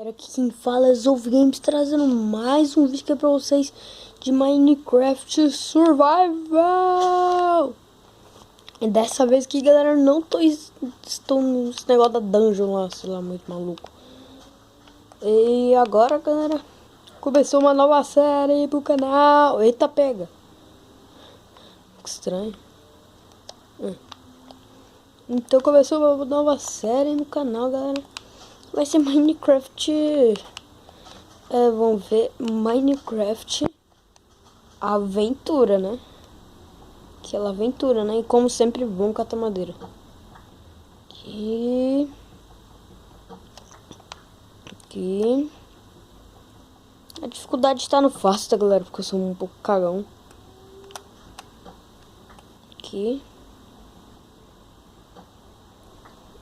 Aqui quem fala é Zolf Games, trazendo mais um vídeo aqui pra vocês de Minecraft Survival. E dessa vez aqui, galera, não estou nesse negócio da dungeon lá, sei lá, muito maluco. E agora, galera, começou uma nova série pro canal. Eita, pega. Que estranho. Então começou uma nova série no canal, galera. Vai ser Minecraft... vamos ver, Minecraft Aventura, né? Aquela aventura, né? E como sempre, vamos catar madeira. Aqui. A dificuldade está no fácil, tá, galera? Porque eu sou um pouco cagão. Aqui.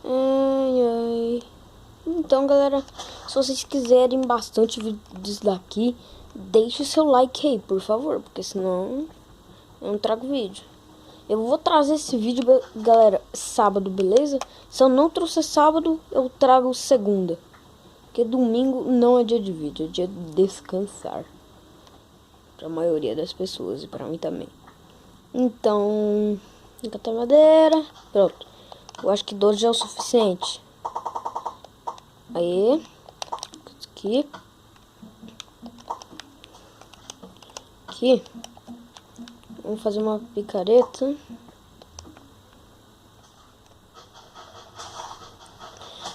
Ai. Então, galera, se vocês quiserem bastante vídeos daqui, deixe o seu like aí, por favor, porque senão eu não trago vídeo. Eu vou trazer esse vídeo, galera, sábado, beleza? Se eu não trouxer sábado, eu trago segunda. Porque domingo não é dia de vídeo, é dia de descansar. Pra maioria das pessoas e pra mim também. Então, catar madeira. Pronto. Eu acho que 12 já é o suficiente. Aí. Aqui. Aqui. Vamos fazer uma picareta.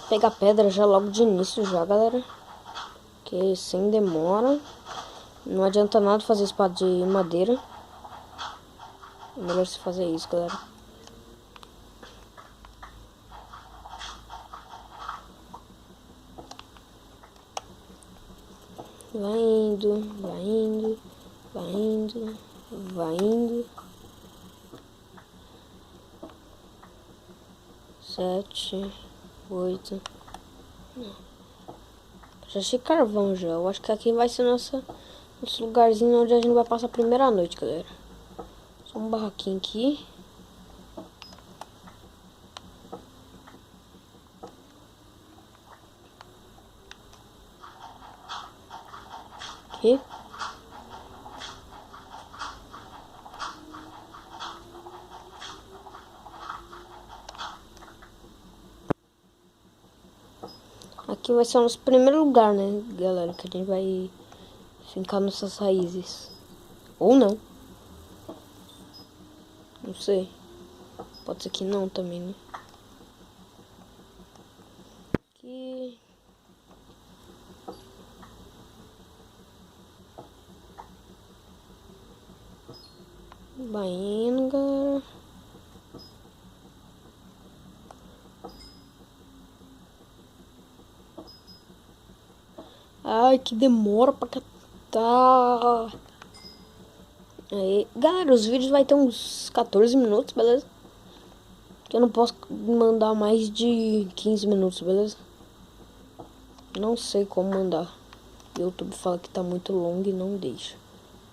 Pegar pedra já logo de início já, galera. Que sem demora. Não adianta nada fazer espada de madeira. É melhor você fazer isso, galera. Vai indo, vai indo, vai indo, vai indo. 7, 8. Já achei carvão já. Eu acho que aqui vai ser nosso lugarzinho onde a gente vai passar a primeira noite, galera. Só um barraquinho aqui. Aqui. Aqui vai ser o nosso primeiro lugar, né, galera? Que a gente vai fincar nossas raízes. Ou não. Não sei. Pode ser que não também, né? Aqui. Vai indo, galera. Ai, que demora pra catar. Aí, galera, os vídeos vai ter uns 14 minutos, beleza? Que eu não posso mandar mais de 15 minutos, beleza? Não sei como mandar. O YouTube fala que tá muito longo e não deixa.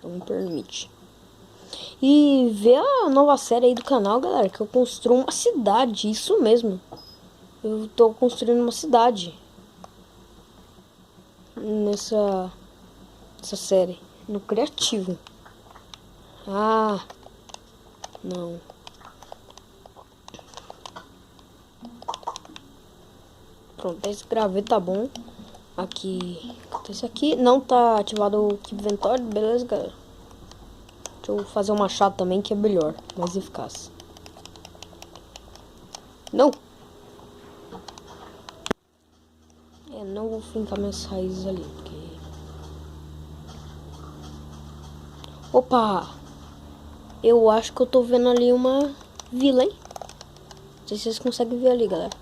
Não me permite. E vê a nova série aí do canal, galera, que eu construo uma cidade, isso mesmo. Eu tô construindo uma cidade nessa série, no criativo. Ah, não. Pronto, esse graveto tá bom. Aqui, esse aqui não tá ativado o Keep Inventory, beleza, galera? Deixa eu fazer um machado também, que é melhor, mais eficaz. Não! Não vou fincar minhas raízes ali, porque... Opa! Eu acho que eu tô vendo ali uma vila, hein? Não sei se vocês conseguem ver ali, galera.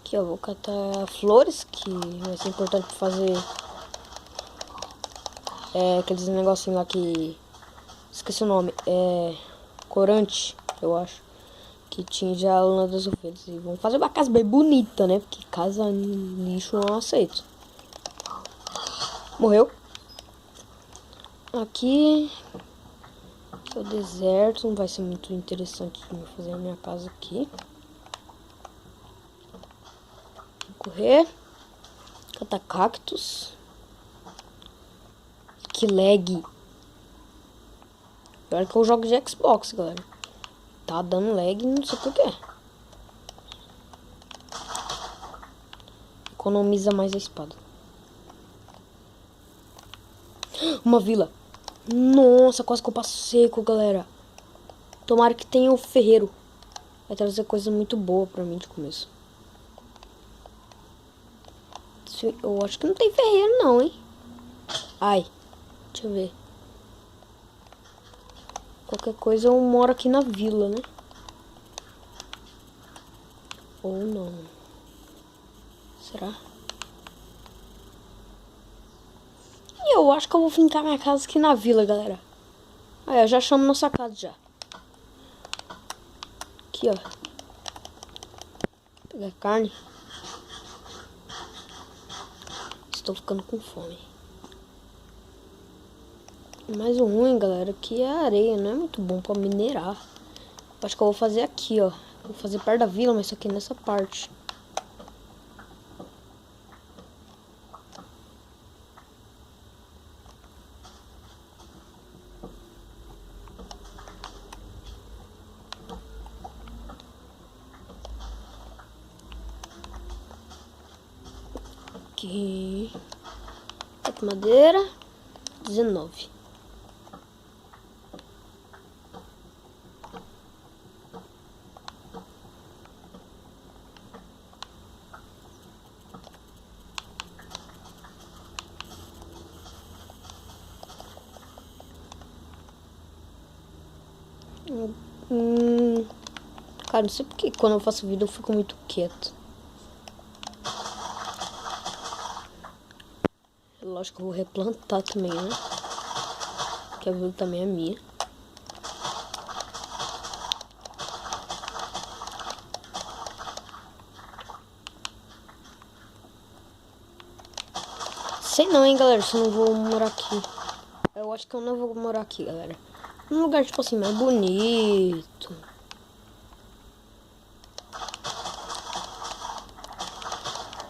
Aqui, ó, vou catar flores, que vai ser importante pra fazer... aqueles negocinhos lá que... Esqueci o nome. Corante, eu acho. Que tinge a lã das ovelhas. E vamos fazer uma casa bem bonita, né? Porque casa lixo eu não aceito. Morreu. Aqui é o deserto. Não vai ser muito interessante fazer a minha casa aqui. Correr. Catar cactos. Que lag. Pior que eu jogo de Xbox, galera. Tá dando lag, não sei porquê. Economiza mais a espada. Uma vila. Nossa, quase que eu passo seco, galera. Tomara que tenha o ferreiro. Vai trazer coisa muito boa pra mim de começo. Eu acho que não tem ferreiro não, hein? Ai, deixa eu ver. Qualquer coisa eu moro aqui na vila, né? Ou não. Será? E eu acho que eu vou fincar minha casa aqui na vila, galera. Aí, eu já chamo nossa casa já. Aqui, ó. Pegar carne. Estou ficando com fome. Mas o ruim, galera, que é a areia. Não é muito bom pra minerar. Acho que eu vou fazer aqui, ó. Vou fazer perto da vila, mas aqui nessa parte. Aqui. Madeira. 19. Cara, não sei porque quando eu faço vídeo eu fico muito quieto. Lógico que eu vou replantar também, né? Que a vila também é minha. Sei não, hein, galera, se eu não vou morar aqui. Eu acho que eu não vou morar aqui, galera. Um lugar, tipo assim, mais bonito.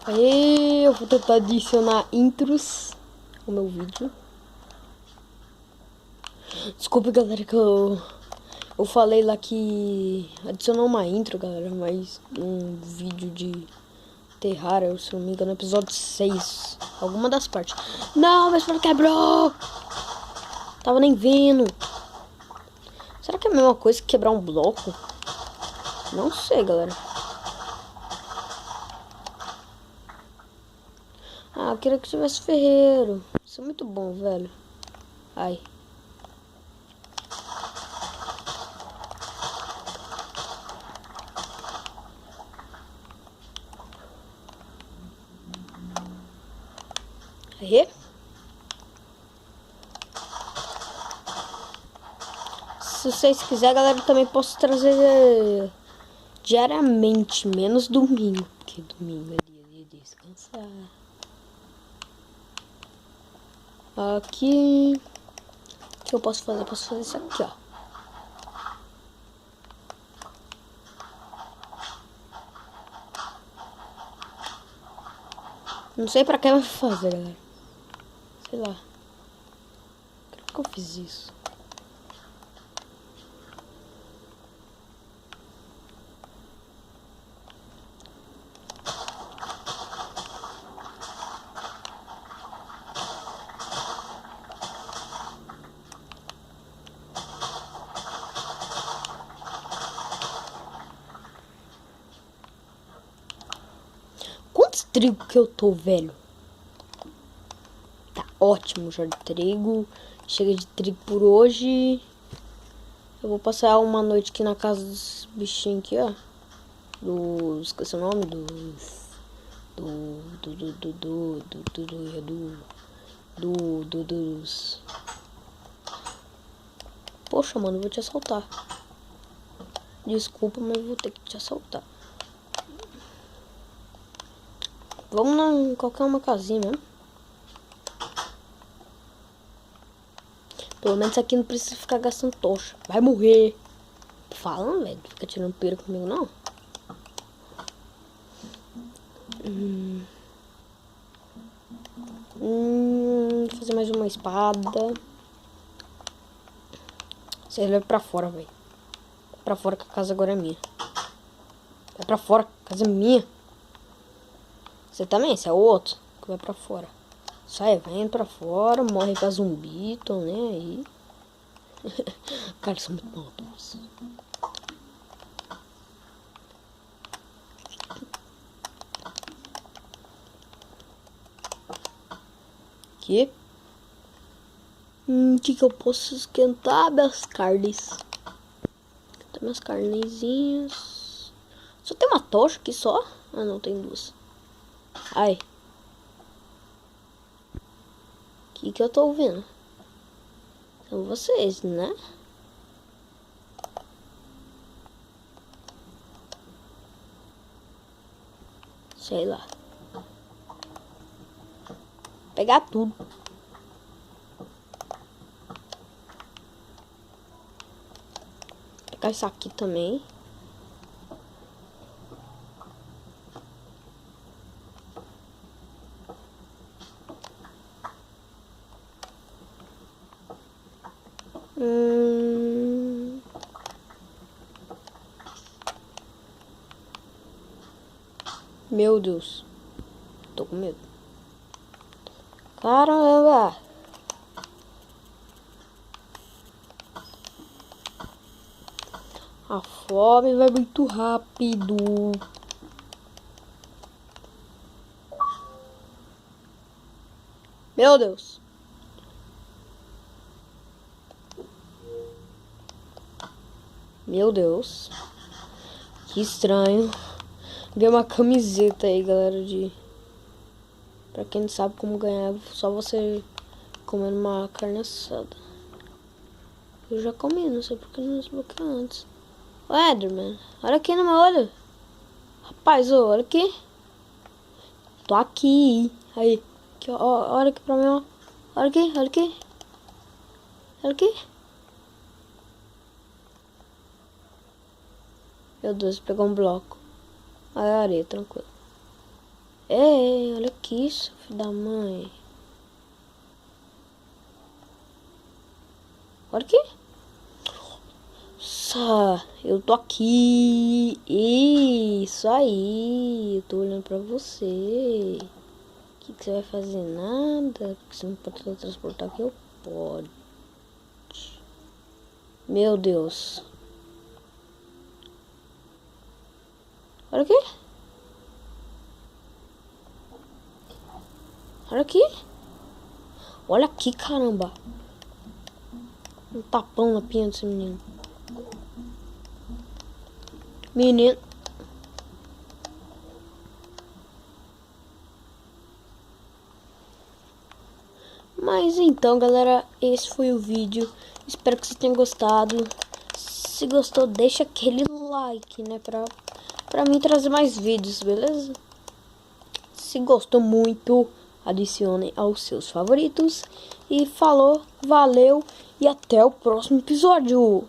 Aí, eu vou tentar adicionar intros ao meu vídeo. Desculpa, galera, que eu falei lá que adicionou uma intro, galera, mas um vídeo de Terraria, se não me engano, episódio 6. Alguma das partes. Não, mas para quebrou! Tava nem vendo. Será que é a mesma coisa que quebrar um bloco? Não sei, galera. Ah, eu queria que tivesse ferreiro. Isso é muito bom, velho. Ai. Aí. Se vocês quiserem, galera, eu também posso trazer diariamente, menos domingo. Porque domingo é dia de descansar. Aqui. O que eu posso fazer? Eu posso fazer isso aqui, ó. Não sei pra que vai fazer, galera. Sei lá. Por que eu fiz isso? Quantos trigo que eu tô, velho? Tá ótimo já de trigo. Chega de trigo por hoje. Eu vou passar uma noite aqui na casa dos bichinhos aqui, ó. Esqueci o nome dos... Poxa, mano, eu vou te assaltar. Desculpa, mas eu vou ter que te assaltar. Vamos em qualquer uma casinha mesmo. Pelo menos aqui não precisa ficar gastando tocha. Vai morrer. Falando, velho. Fica tirando pera comigo, não. Fazer mais uma espada. Você leva pra fora, velho. Pra fora que a casa agora é minha. Vai pra fora, a casa é minha. Você também, você é o outro que vai pra fora. Sai, vem pra fora, morre pra zumbi, tô nem aí. Cara, são muito maldosos. Aqui. Que eu posso esquentar? Minhas carnes. Tem minhas carnezinhas. Só tem uma tocha aqui só? Ah, não, tem duas. Ai. Que eu tô ouvindo? São vocês, né? Sei lá. Pegar tudo. Pegar isso aqui também. Meu Deus. Tô com medo. Caramba. A fome vai muito rápido. Meu Deus. Meu Deus. Que estranho. Ganhei uma camiseta aí, galera, de... Pra quem não sabe como ganhar, só você comendo uma carne assada. Eu já comi, não sei porque não desbloqueou antes. Ô, Enderman, olha aqui no meu olho. Rapaz, ô, olha aqui. Tô aqui. Aí, aqui, ó, olha aqui pra mim, ó. Olha aqui, olha aqui. Olha aqui. Meu Deus, pegou um bloco. Aí a areia, tranquilo. Ei, olha aqui isso, filho da mãe. Olha aqui. Nossa, eu tô aqui. Isso aí. Eu tô olhando pra você. O que você vai fazer? Nada. Porque você não pode transportar aqui. Eu pode. Meu Deus. Olha aqui. Olha aqui. Olha aqui, caramba. Um tapão na pinha desse menino. Menino. Mas então, galera, esse foi o vídeo. Espero que vocês tenham gostado. Se gostou, deixa aquele like, né? Pra mim trazer mais vídeos, beleza? Se gostou muito, adicione aos seus favoritos. E falou, valeu e até o próximo episódio.